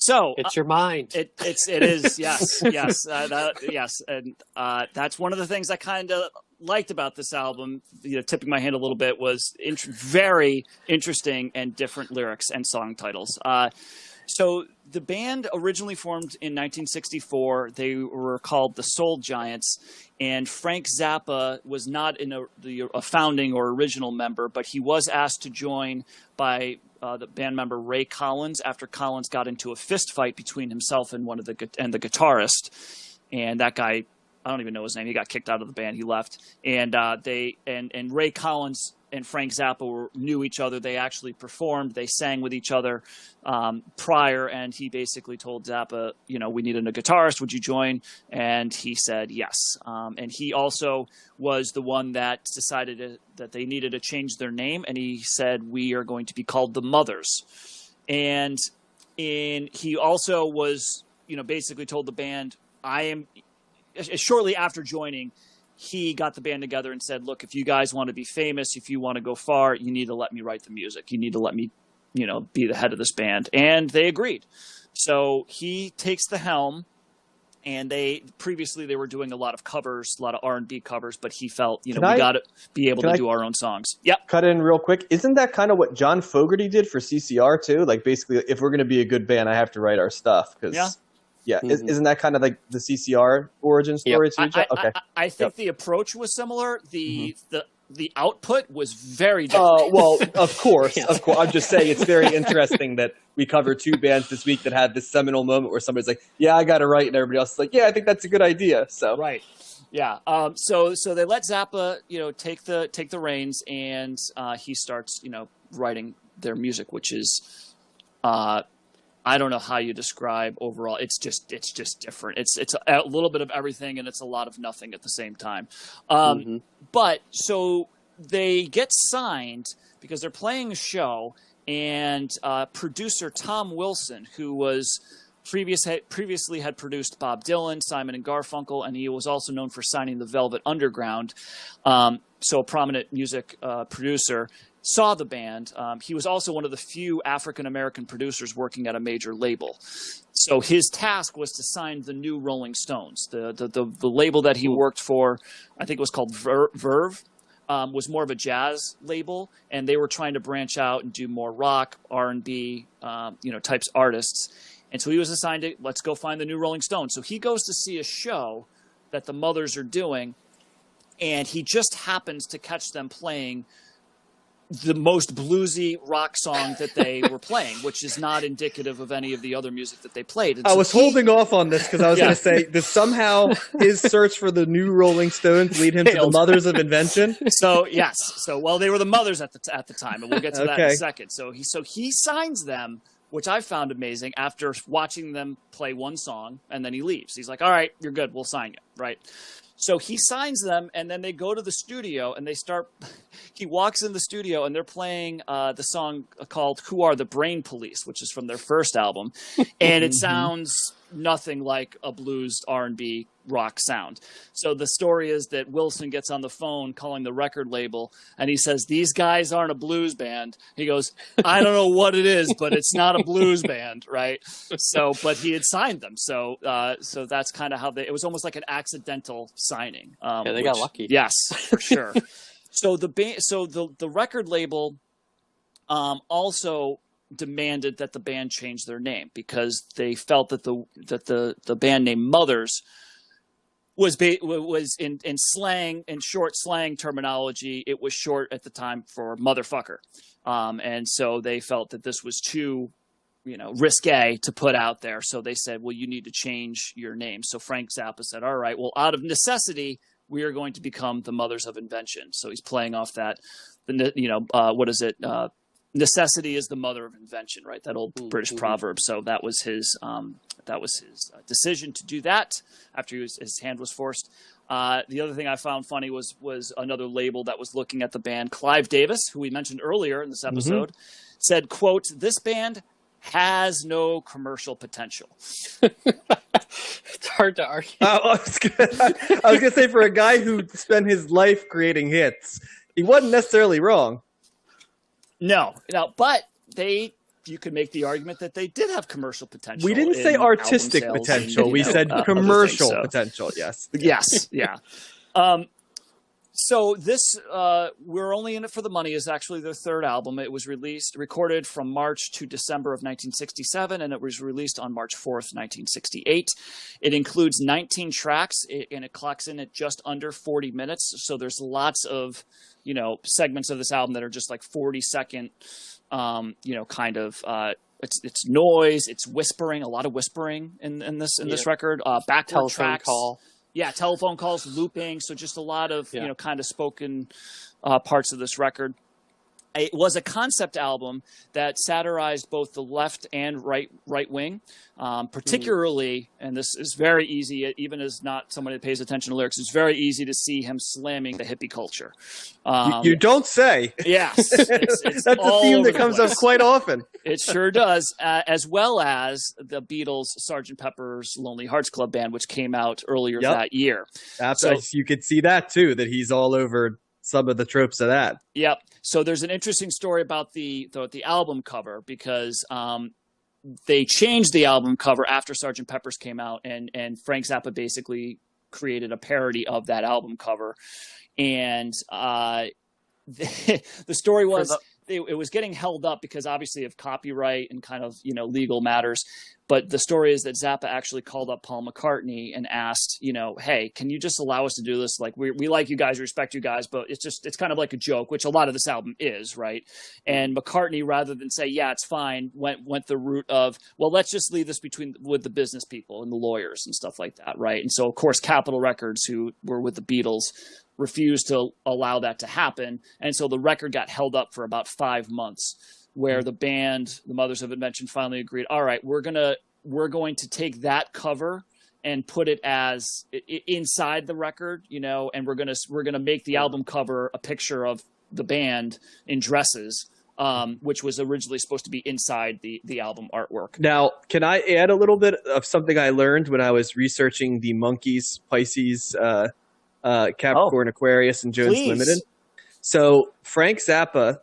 So it's your mind. It is. Yes. Yes. And that's one of the things I kind of liked about this album, tipping my hand a little bit, was very interesting and different lyrics and song titles. So the band originally formed in 1964. They were called the Soul Giants, and Frank Zappa was not a founding or original member, but he was asked to join by the band member Ray Collins after Collins got into a fist fight between himself and the guitarist, and that guy, I don't even know his name. He got kicked out of the band. He left, and Ray Collins and Frank Zappa knew each other. They actually performed. They sang with each other prior, and he basically told Zappa, we need a guitarist. Would you join? And he said yes. And he also was the one that decided that they needed to change their name, and he said, we are going to be called the Mothers. And he also was, basically told the band, shortly after joining, he got the band together and said, look, if you guys want to be famous, if you want to go far, you need to let me write the music. You need to let me, be the head of this band. And they agreed. So he takes the helm, and previously they were doing a lot of covers, a lot of R&B covers, but he felt, we got to be able to do our own songs. Yep. Cut in real quick. Isn't that kind of what John Fogerty did for CCR too? Like, basically, if we're going to be a good band, I have to write our stuff. Yeah, Mm-hmm. Isn't that kind of like the CCR origin story too? Okay. I think the approach was similar. The output was very different. Well, of course. I'm just saying it's very interesting that we cover two bands this week that had this seminal moment where somebody's like, "Yeah, I got to write," and everybody else is like, "Yeah, I think that's a good idea." So right, yeah. So they let Zappa, take the reins, and he starts, writing their music, which is. I don't know how you describe overall. It's just different. It's a little bit of everything, and it's a lot of nothing at the same time. But so they get signed because they're playing a show, and producer Tom Wilson, who was previously had produced Bob Dylan, Simon and Garfunkel, and he was also known for signing the Velvet Underground. So a prominent music producer. Saw the band. He was also one of the few African-American producers working at a major label. So his task was to sign the new Rolling Stones. The label that he worked for, I think it was called Verve, was more of a jazz label, and they were trying to branch out and do more rock, R&B, types artists. And so he was assigned to, let's go find the new Rolling Stones. So he goes to see a show that the Mothers are doing, and he just happens to catch them playing the most bluesy rock song that they were playing, which is not indicative of any of the other music that they played. And I was holding off on this because I was going to say, does somehow his search for the new Rolling Stones lead him to the Mothers of Invention? So yes. So they were the Mothers at the time, and we'll get to that in a second. So he signs them, which I found amazing, after watching them play one song, and then he leaves. He's like, all right, you're good. We'll sign you. Right. So he signs them, and then they go to the studio, and he walks in the studio, and they're playing the song called Who Are the Brain Police, which is from their first album. And it sounds nothing like a blues R&B rock sound. So the story is that Wilson gets on the phone calling the record label, and he says, these guys aren't a blues band. He goes, I don't know what it is, but it's not a blues band, right? So, but he had signed them. So that's kind of how it was almost like an accidental signing. They got lucky. Yes, for sure. So the record label also demanded that the band change their name because they felt that the band name Mothers was in slang, in short slang terminology, it was short at the time for motherfucker, and so they felt that this was too risque to put out there. So they said, well, you need to change your name. So Frank Zappa said, all right, well, out of necessity, we are going to become the Mothers of Invention. So he's playing off that, what is it? Necessity is the mother of invention, right? That old British proverb. So that was his decision to do that after his hand was forced. The other thing I found funny was another label that was looking at the band. Clive Davis, who we mentioned earlier in this episode, said, quote, this band has no commercial potential. It's hard to argue. I was going to say, for a guy who spent his life creating hits, he wasn't necessarily wrong. No, but they you could make the argument that they did have commercial potential. We didn't say artistic potential. We said commercial potential. Yes. Yes. Yeah. So this, We're Only in It for the Money is actually their third album. It was recorded from March to December of 1967, and it was released on March 4th, 1968. It includes 19 tracks, and it clocks in at just under 40 minutes. So there's lots of, segments of this album that are just like 40-second, it's noise, it's whispering, a lot of whispering in this record. Backward tracks. Call. Yeah, telephone calls, looping. So just a lot of, kind of spoken parts of this record. It was a concept album that satirized both the left and right wing, particularly, and this is very easy, even as not somebody that pays attention to lyrics, it's very easy to see him slamming the hippie culture. You don't say. Yes. It's That's a theme that comes up quite often. It sure does, as well as the Beatles' Sgt. Pepper's Lonely Hearts Club Band, which came out earlier that year. So you could see that, too, that he's all over some of the tropes of that. Yep. So there's an interesting story about the album cover, because they changed the album cover after Sgt. Pepper's came out, and Frank Zappa basically created a parody of that album cover. And the story was it was getting held up because obviously of copyright and kind of, legal matters. But the story is that Zappa actually called up Paul McCartney and asked, hey, can you just allow us to do this? Like, we like you guys, respect you guys, but it's kind of like a joke, which a lot of this album is, right? And McCartney, rather than say, yeah, it's fine, went the route of, well, let's just leave this with the business people and the lawyers and stuff like that, right? And so, of course, Capitol Records, who were with the Beatles, refused to allow that to happen. And so the record got held up for about 5 months, where the band, the Mothers of Invention, finally agreed, all right, we're going to take that cover and put it as inside the record, and we're gonna make the album cover a picture of the band in dresses, which was originally supposed to be inside the album artwork. Now, can I add a little bit of something I learned when I was researching the Monkeys, Pisces, Capricorn, Aquarius, and Jones Limited? So Frank Zappa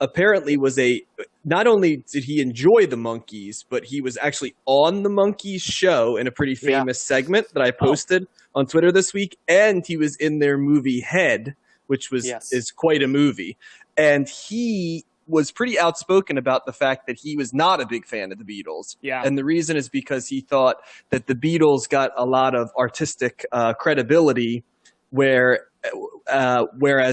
apparently not only did he enjoy the Monkees, but he was actually on the Monkees show in a pretty famous segment that I posted on Twitter this week, and he was in their movie Head, which is quite a movie. And he was pretty outspoken about the fact that he was not a big fan of the Beatles. Yeah. And the reason is because he thought that the Beatles got a lot of artistic credibility, whereas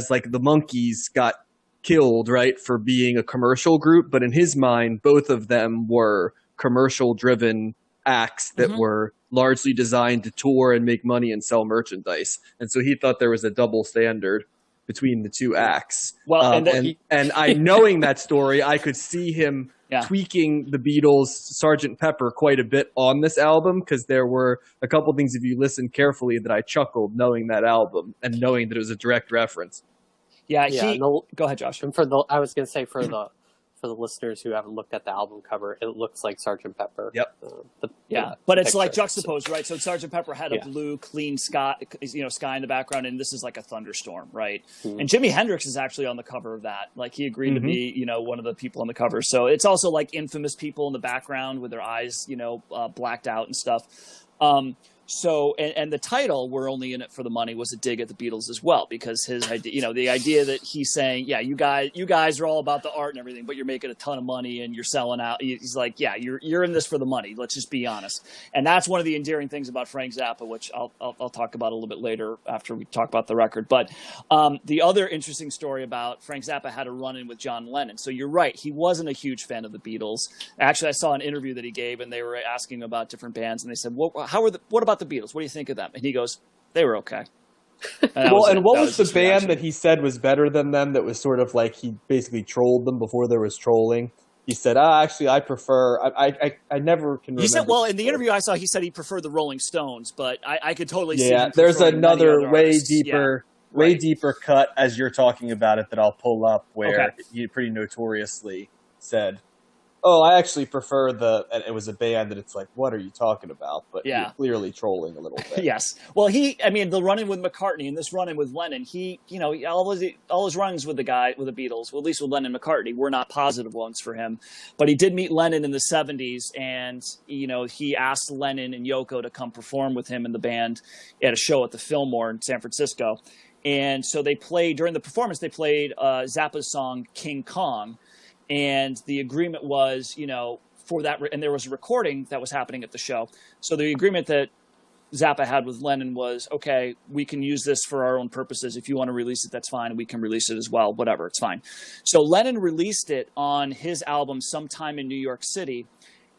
like the Monkees got killed, right, for being a commercial group. But in his mind, both of them were commercial-driven acts that were largely designed to tour and make money and sell merchandise. And so he thought there was a double standard between the two acts. Well, and I knowing that story, I could see him tweaking the Beatles' Sgt. Pepper quite a bit on this album, because there were a couple things, if you listen carefully, that I chuckled knowing that album and knowing that it was a direct reference. Yeah, go ahead, Josh. And I was going to say for the listeners who haven't looked at the album cover, it looks like Sgt. Pepper. Yep. But it's like juxtaposed, right? So Sgt. Pepper had a blue, clean sky in the background, and this is like a thunderstorm, right? Mm-hmm. And Jimi Hendrix is actually on the cover of that. Like, he agreed to be, one of the people on the cover. So it's also like infamous people in the background with their eyes, blacked out and stuff. So, and the title, We're Only in It for the Money, was a dig at the Beatles as well, because his idea, the idea that he's saying, yeah, you guys are all about the art and everything, but you're making a ton of money and you're selling out. He's like, yeah, you're in this for the money. Let's just be honest. And that's one of the endearing things about Frank Zappa, which I'll talk about a little bit later after we talk about the record. But the other interesting story about Frank Zappa had a run-in with John Lennon. So you're right, he wasn't a huge fan of the Beatles. Actually, I saw an interview that he gave, and they were asking about different bands, and they said, what about the Beatles? What do you think of them? And he goes, they were okay. And what was the band that he said was better than them, that was sort of like he basically trolled them before there was trolling? He said, actually, I prefer – I never can remember. He said, well, in the interview I saw, he said he preferred the Rolling Stones, but I could totally see him. There's another way deeper cut as you're talking about it that I'll pull up, where he pretty notoriously said Oh, I actually prefer and it was a band that it's like, what are you talking about? But you're clearly trolling a little bit. Yes. Well, the run-in with McCartney and this run-in with Lennon, all his run-ins with the Beatles, well, at least with Lennon and McCartney, were not positive ones for him. But he did meet Lennon in the 70s, and, he asked Lennon and Yoko to come perform with him in the band at a show at the Fillmore in San Francisco. And so during the performance, they played Zappa's song King Kong. And the agreement was, for that, and there was a recording that was happening at the show. So the agreement that Zappa had with Lennon was, okay, we can use this for our own purposes. If you want to release it, that's fine. We can release it as well. Whatever, it's fine. So Lennon released it on his album sometime in New York City,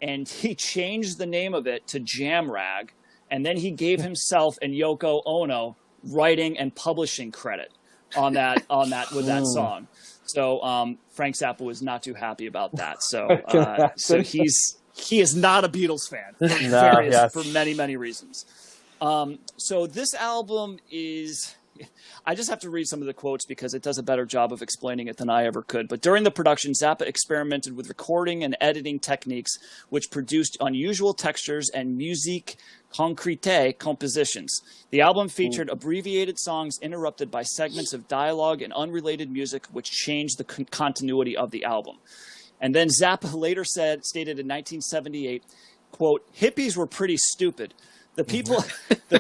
and he changed the name of it to Jam Rag, and then he gave himself and Yoko Ono writing and publishing credit on that with that song. So Frank Zappa was not too happy about that. So he is not a Beatles fan for many, many reasons. So this album is, I just have to read some of the quotes because it does a better job of explaining it than I ever could. But during the production, Zappa experimented with recording and editing techniques, which produced unusual textures and musique concrete compositions. The album featured abbreviated songs interrupted by segments of dialogue and unrelated music, which changed the continuity of the album. And then Zappa later stated in 1978, quote, "Hippies were pretty stupid. The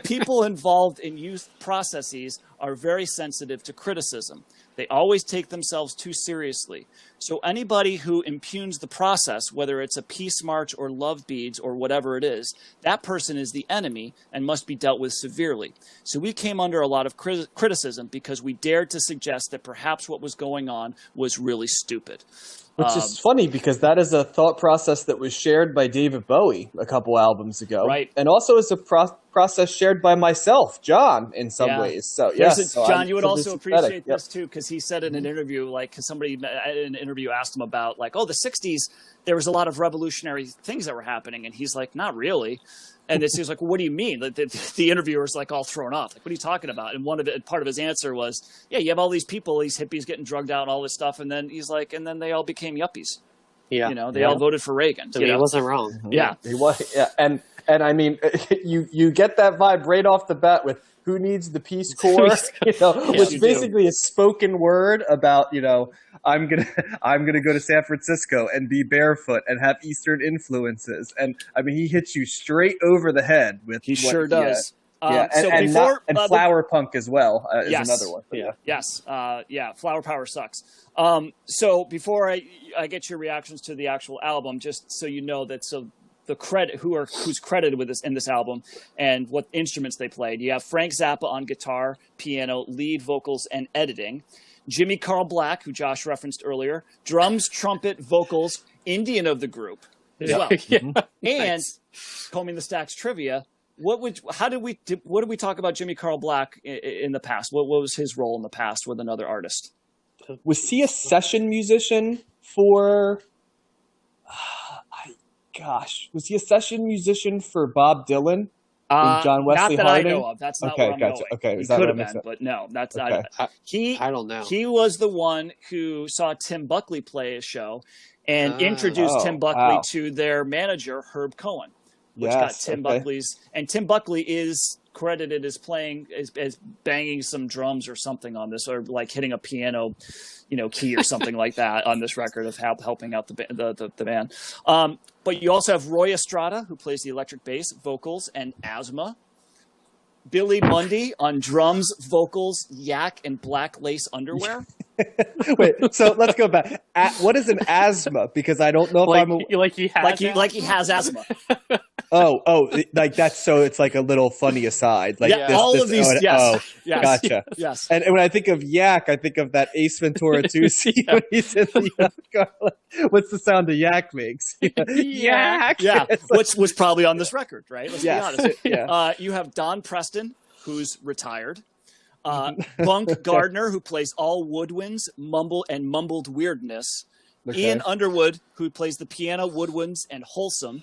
people involved in youth processes are very sensitive to criticism. They always take themselves too seriously. So anybody who impugns the process, whether it's a peace march or love beads or whatever it is, that person is the enemy and must be dealt with severely. So we came under a lot of criticism because we dared to suggest that perhaps what was going on was really stupid." Which is funny because that is a thought process that was shared by David Bowie a couple albums ago. Right. And also is a process shared by myself, John, in some ways. So, yes. John, you would also appreciate this, too, because he said in an interview, somebody in an interview asked him about, the 60s, there was a lot of revolutionary things that were happening. And he's like, not really. And he was like, well, what do you mean? The interviewer's all thrown off. What are you talking about? And part of his answer was, you have all these people, these hippies getting drugged out and all this stuff. And then he's like, and then they all became yuppies. Yeah. They all voted for Reagan. So he wasn't wrong. Yeah. He was. Yeah. And I mean, you get that vibe right off the bat with who needs the Peace Corps, which basically is spoken word about, I'm gonna go to San Francisco and be barefoot and have Eastern influences, and I mean he hits you straight over the head with. He sure does. And flower punk as well is another one. Yes. Flower power sucks. So before I get your reactions to the actual album, just so you know that the credit who's credited with this in this album and what instruments they played. You have Frank Zappa on guitar, piano, lead vocals, and editing. Jimmy Carl Black, who Josh referenced earlier, drums, trumpet, vocals, Indian of the group as well. And combing the stacks trivia. What did we talk about Jimmy Carl Black in the past? What was his role in the past with another artist? Was he a session musician for? Was he a session musician for Bob Dylan? John Wesley not that Harding? I know of. That's not where I'm going. Okay, he could have been, but no, that's not. I don't know. He was the one who saw Tim Buckley play a show and introduced Tim Buckley to their manager, Herb Cohen, which got Tim Buckley's. And Tim Buckley is credited as playing, as banging some drums or something on this, or hitting a piano, key or something like that on this record of helping out the band. But you also have Roy Estrada, who plays the electric bass, vocals, and asthma. Billy Mundy on drums, vocals, yak, and black lace underwear. Wait, so let's go back. What is an asthma? Because I don't know if he has asthma. That's so it's like a little funny aside. All of these. Yes. Gotcha. Yes. And when I think of yak, I think of that Ace Ventura 2 scene when he's in the car. What's the sound a yak makes? Yak. Yeah, which was probably on this record, right? Let's be honest. You have Don Preston, who's retired. Bunk Gardner, who plays all woodwinds, mumbled weirdness. Okay. Ian Underwood, who plays the piano, woodwinds, and wholesome.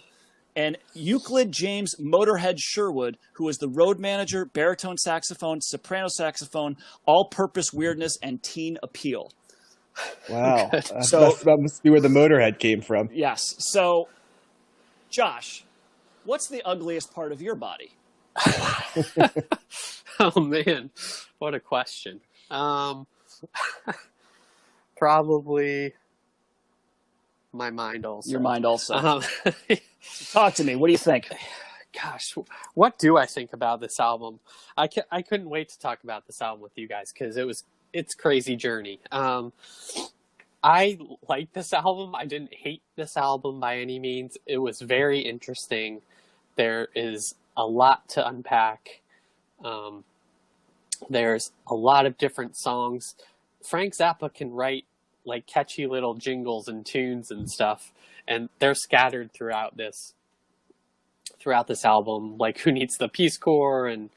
And Euclid James Motorhead Sherwood, who was the road manager, baritone saxophone, soprano saxophone, all-purpose weirdness, and teen appeal. Wow. So that must be where the Motorhead came from. yes. So, Josh, what's the ugliest part of your body? Oh man, what a question. Probably my mind also. Your mind also. Um, Talk to me. What do you think? Gosh, what do I think about this album? I couldn't wait to talk about this album with you guys because it's crazy journey. I like this album. I didn't hate this album by any means. It was very interesting. There is a lot to unpack. There's a lot of different songs. Frank Zappa can write like catchy little jingles and tunes and stuff, and they're scattered throughout this album. Like Who Needs the Peace Corps and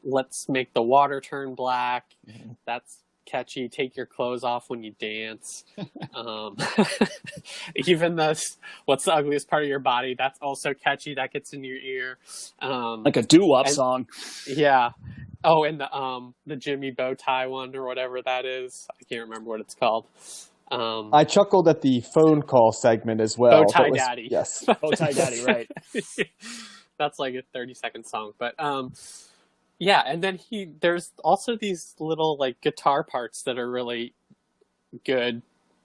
Let's Make the Water Turn Black. Mm-hmm. That's catchy. Take Your Clothes Off When You Dance. Even this, What's the Ugliest Part of Your Body? That's also catchy. That gets in your ear. Like a doo-wop song. Yeah. Oh, and the Jimmy Bowtie one or whatever that is. I can't remember what it's called. I chuckled at the phone call segment as well. Bowtie Daddy. Yes. Bowtie Daddy, right. That's like a 30-second song. But yeah, and then there's also these little like guitar parts that are really good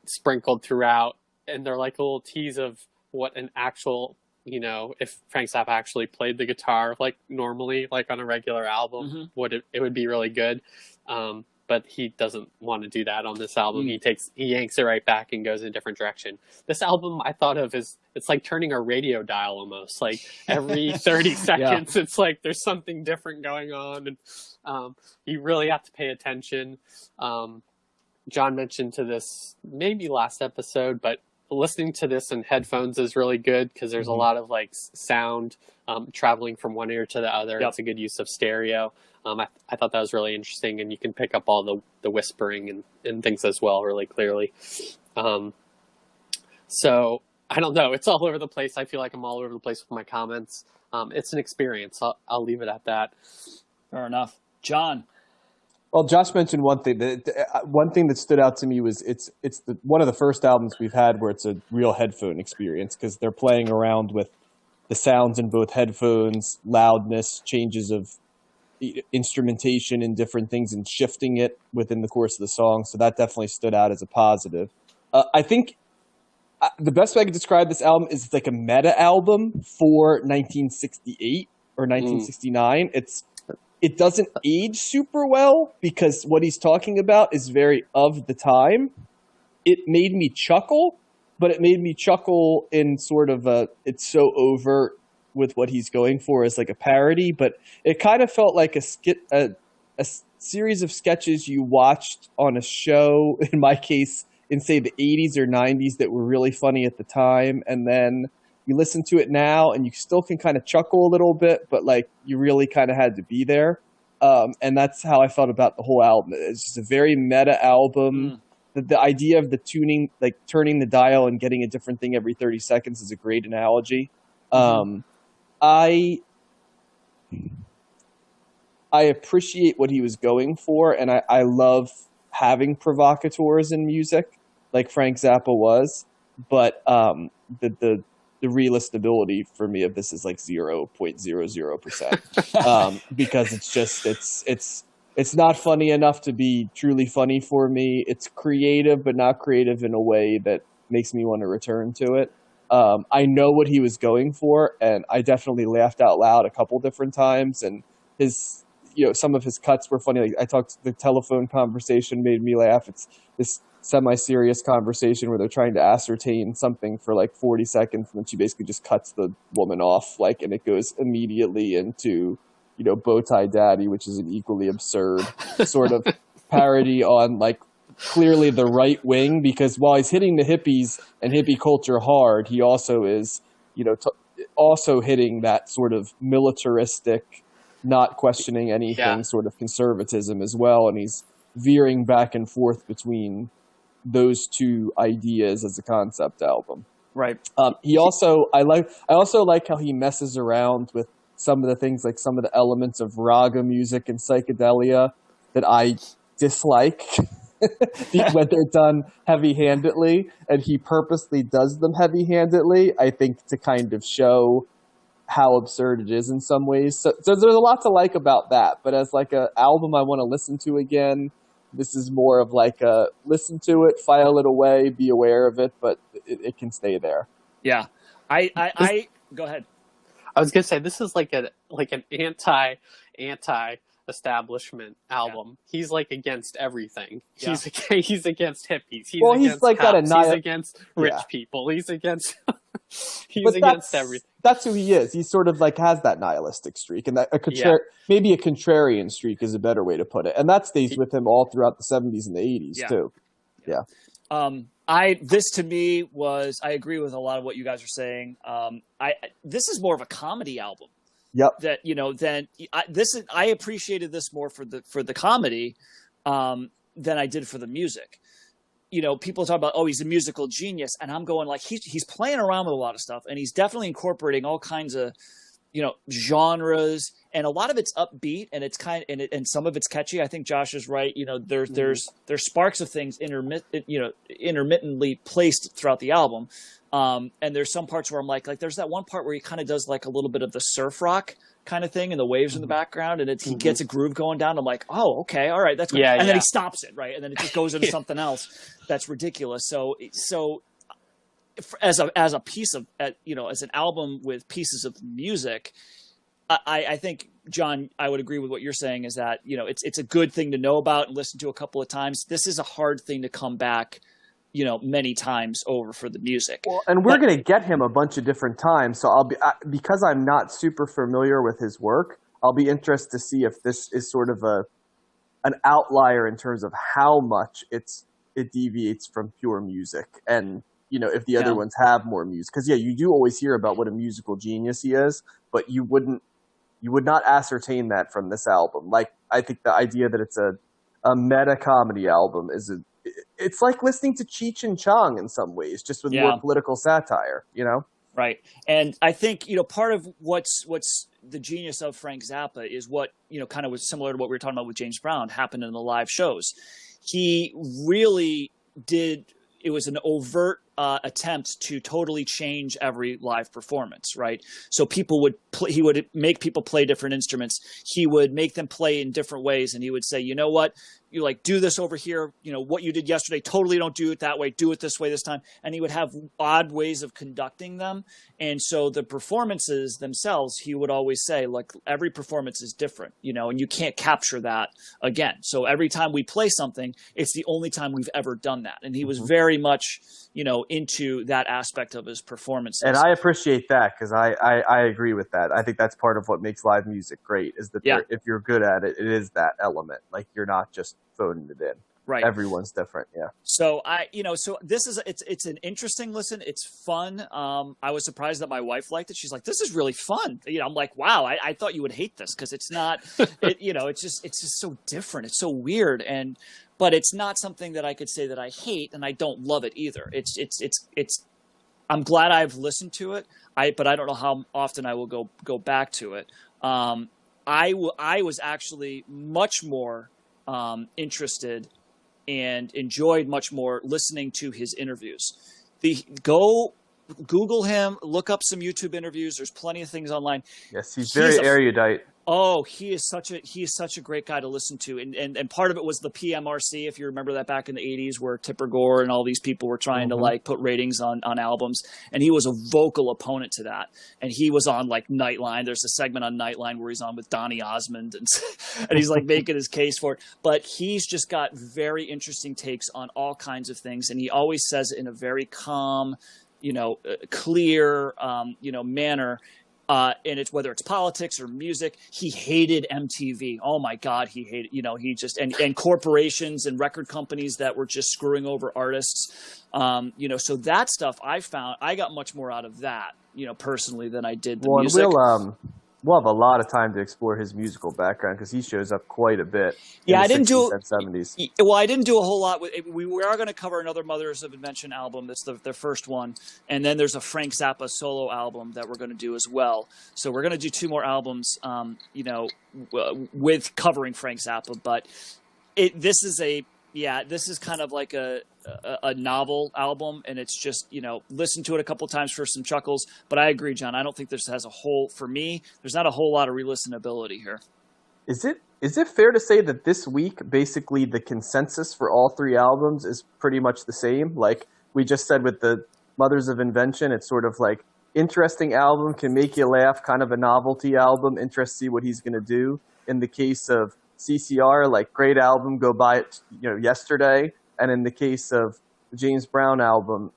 sprinkled throughout, and they're like a little tease of what an actual, if Frank Zappa actually played the guitar like normally, like on a regular album, it would be really good. But he doesn't want to do that on this album. He yanks it right back and goes in a different direction. This album I thought of as, it's like turning a radio dial almost. Like every 30 seconds, It's like there's something different going on. And you really have to pay attention. John mentioned to this maybe last episode, but listening to this in headphones is really good because there's a lot of like sound traveling from one ear to the other. It's a good use of stereo. I thought that was really interesting, and you can pick up all the whispering and things as well really clearly. So I don't know. It's all over the place. I feel like I'm all over the place with my comments. It's an experience. I'll leave it at that. Fair enough. John. Well, Josh mentioned one thing. One thing that stood out to me was it's one of the first albums we've had where it's a real headphone experience because they're playing around with the sounds in both headphones, loudness, changes of instrumentation and different things, and shifting it within the course of the song. So that definitely stood out as a positive. I think the best way I could describe this album is it's like a meta album for 1968 or 1969. It doesn't age super well because what he's talking about is very of the time. It made me chuckle, but it made me chuckle in sort of it's so overt with what he's going for as like a parody, but it kind of felt like a series of sketches you watched on a show, in my case, in say the 80s or 90s that were really funny at the time, and then you listen to it now and you still can kind of chuckle a little bit, but like you really kind of had to be there. And that's how I felt about the whole album. It's just a very meta album. The idea of the tuning, like turning the dial and getting a different thing every 30 seconds is a great analogy. I appreciate what he was going for, and I love having provocateurs in music like Frank Zappa was, but the realistability for me of this is like 0.00%. Because it's just it's not funny enough to be truly funny for me. It's creative, but not creative in a way that makes me want to return to it. I know what he was going for, and I definitely laughed out loud a couple different times. And his, some of his cuts were funny. Like the telephone conversation made me laugh. It's this semi-serious conversation where they're trying to ascertain something for like 40 seconds, and then she basically just cuts the woman off, and it goes immediately into, Bowtie Daddy, which is an equally absurd sort of parody on like clearly the right wing, because while he's hitting the hippies and hippie culture hard, he also is, also hitting that sort of militaristic, not questioning anything sort of conservatism as well. And he's veering back and forth between those two ideas as a concept album. Right. I also like how he messes around with some of the things, like some of the elements of raga music and psychedelia that I dislike. when they're done heavy-handedly, and he purposely does them heavy-handedly, I think, to kind of show how absurd it is in some ways. So there's a lot to like about that. But as like a album I want to listen to again, this is more of like a listen to it, file it away, be aware of it, but it can stay there. Yeah, I go ahead. I was gonna say this is like an anti-establishment album. Yeah. He's like against everything. Yeah. He's against hippies. He's against like cops. He's against rich people. He's against against everything. That's who he is. He sort of like has that nihilistic streak, and that maybe a contrarian streak is a better way to put it. And that stays with him all throughout the 70s and the 80s too. Yeah. This to me was, I agree with a lot of what you guys are saying. This is more of a comedy album. Yep. That, I appreciated this more for the comedy, than I did for the music. People talk about, he's a musical genius, and I'm going like, he's playing around with a lot of stuff, and he's definitely incorporating all kinds of, genres, and a lot of it's upbeat, and it's and some of it's catchy. I think Josh is right. There's sparks of things intermittently placed throughout the album. And there's some parts where I'm like there's that one part where he kind of does like a little bit of the surf rock kind of thing, and the waves in the background, and he gets a groove going down. I'm like, oh, okay, all right, that's good. And then he stops it, right, and then it just goes into something else that's ridiculous. So as a piece of as an album with pieces of music, I think, John, I would agree with what you're saying, is that it's a good thing to know about and listen to a couple of times. This is a hard thing to come back many times over for the music. Well, and we're going to get him a bunch of different times. So because I'm not super familiar with his work, I'll be interested to see if this is sort of an outlier in terms of how much it deviates from pure music. And, if the other ones have more music. Because, you do always hear about what a musical genius he is, but you would not ascertain that from this album. Like, I think the idea that it's a meta comedy album it's like listening to Cheech and Chong in some ways, just with more political satire, Right. And I think, part of what's the genius of Frank Zappa is what, kind of was similar to what we were talking about with James Brown, happened in the live shows. He really did. It was an overt attempt to totally change every live performance, right? So he would make people play different instruments. He would make them play in different ways, and he would say, you know what? You do this over here, what you did yesterday, totally don't do it that way. Do it this way this time. And he would have odd ways of conducting them. And so the performances themselves, he would always say, like, every performance is different, and you can't capture that again. So every time we play something, it's the only time we've ever done that. And he was very much, into that aspect of his performances. And I appreciate that, because I agree with that. I think that's part of what makes live music great, is that if you're good at it, it is that element. Like, you're not just phoning it in. Right. Everyone's different. Yeah. So so this is, it's an interesting listen. It's fun. I was surprised that my wife liked it. She's like, this is really fun. I'm like, wow, I thought you would hate this, because it's not, it's just so different. It's so weird. But it's not something that I could say that I hate, and I don't love it either. I'm glad I've listened to it. But I don't know how often I will go back to it. I was actually much more interested and enjoyed much more listening to his interviews. Go Google him, look up some YouTube interviews. There's plenty of things online. Yes, he's very erudite. Oh, he is such a great guy to listen to. And part of it was the PMRC, if you remember that back in the 80s, where Tipper Gore and all these people were trying to put ratings on albums. And he was a vocal opponent to that. And he was on Nightline. There's a segment on Nightline where he's on with Donny Osmond and he's making his case for it. But he's just got very interesting takes on all kinds of things. And he always says it in a very calm, clear, manner. And it's whether it's politics or music. He hated MTV. Oh my God, he hated. He just and corporations and record companies that were just screwing over artists. So that stuff I found I got much more out of that, personally, than I did the music. We'll have a lot of time to explore his musical background, because he shows up quite a bit. Yeah, I didn't do 70s. Well, I didn't do a whole lot with. We are going to cover another Mothers of Invention album. That's their first one, and then there's a Frank Zappa solo album that we're going to do as well. So we're going to do 2 more albums, with covering Frank Zappa. But this is a yeah, this is kind of like a novel album, and it's just, you know, listen to it a couple of times for some chuckles. But I agree, John. I don't think this has a whole, for me, there's not a whole lot of re-listenability here. Is it fair to say that this week, basically the consensus for all three albums is pretty much the same? Like we just said with the Mothers of Invention, it's sort of like interesting album, can make you laugh, kind of a novelty album, interest to see what he's going to do. In the case of CCR, like great album, go buy it, you know, yesterday. And in the case of the James Brown album,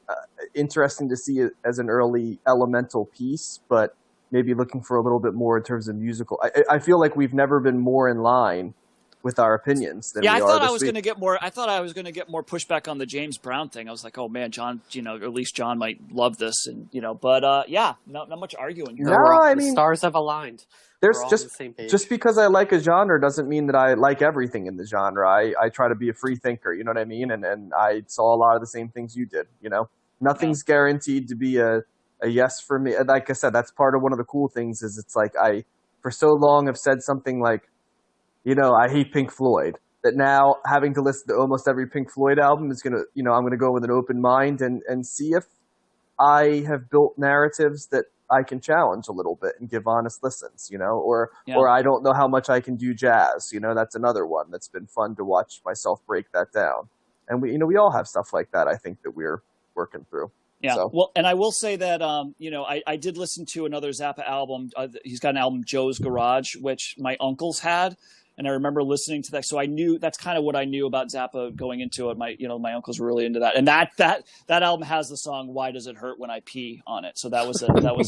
interesting to see it as an early elemental piece, but maybe looking for a little bit more in terms of musical. I feel like we've never been more in line with our opinions than we are this week. I thought I was going to get more pushback on the James Brown thing. I was like, oh man, John, you know, or at least John might love this, and you know, but yeah, not much arguing here. No, I mean, the stars have aligned. There's just because I like a genre doesn't mean that I like everything in the genre. I try to be a free thinker, you know what I mean? And I saw a lot of the same things you did, you know? Nothing's guaranteed to be a yes for me. Like I said, that's part of one of the cool things is it's like I, for so long, have said something like, you know, I hate Pink Floyd. That now having to listen to almost every Pink Floyd album is going to, you know, I'm going to go with an open mind and see if I have built narratives that I can challenge a little bit and give honest listens, you know, or I don't know how much I can do jazz. You know, that's another one that's been fun to watch myself break that down. And we, you know, we all have stuff like that. I think that we're working through. Yeah. So. Well, and I will say that, you know, I did listen to another Zappa album. He's got an album, Joe's Garage, which my uncles had. And I remember listening to that. So I knew that's kind of what I knew about Zappa going into it. My uncles were really into that. And that album has the song "Why Does It Hurt When I Pee" on it. So that was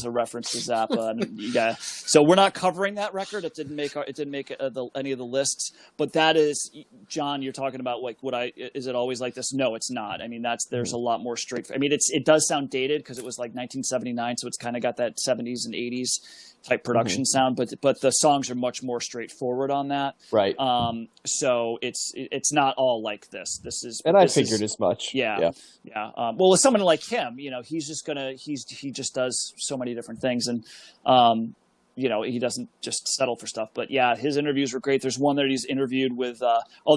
a reference to Zappa. And yeah. So we're not covering that record. It didn't make any of the lists. But that is, John, you're talking about like is it always like this? No, it's not. I mean, there's a lot more straight. I mean, it does sound dated because it was like 1979. So it's kind of got that 70s and 80s type production sound, but the songs are much more straightforward on that. Right. So it's not all like this. I figured as much. Yeah. Well, with someone like him, you know, he just does so many different things, and you know, he doesn't just settle for stuff. But yeah, his interviews were great. There's one that he's interviewed with.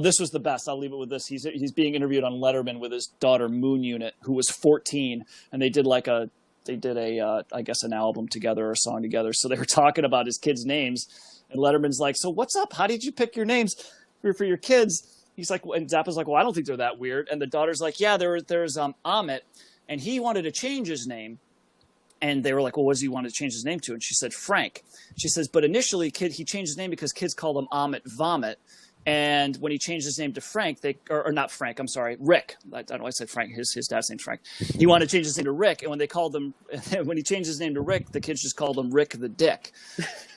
This was the best. I'll leave it with this. He's being interviewed on Letterman with his daughter Moon Unit, who was 14, and they did I guess an album together or a song together. So they were talking about his kids' names, and Letterman's like, "So what's up? How did you pick your names for your kids?" He's like, and Zappa's like, "Well, I don't think they're that weird." And the daughter's like, "Yeah, there's Amit, and he wanted to change his name." And they were like, "Well, what does he want to change his name to?" And she said, "Frank." She says, "But initially, he changed his name because kids called him Amit Vomit. And when he changed his name to Frank, or not Frank, I'm sorry, Rick. I don't know why I said Frank. His dad's name's Frank. He wanted to change his name to Rick. And when when he changed his name to Rick, the kids just called him Rick the Dick."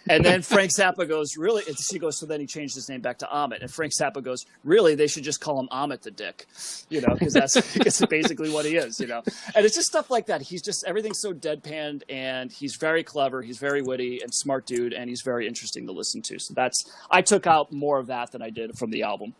And then Frank Zappa goes, "Really?" And she goes, "So then he changed his name back to Amit." And Frank Zappa goes, "Really? They should just call him Amit the Dick." You know, because that's basically what he is, you know. And it's just stuff like that. He's just, everything's so deadpanned, and he's very clever. He's very witty and smart dude, and he's very interesting to listen to. So I took out more of that than I did from the album.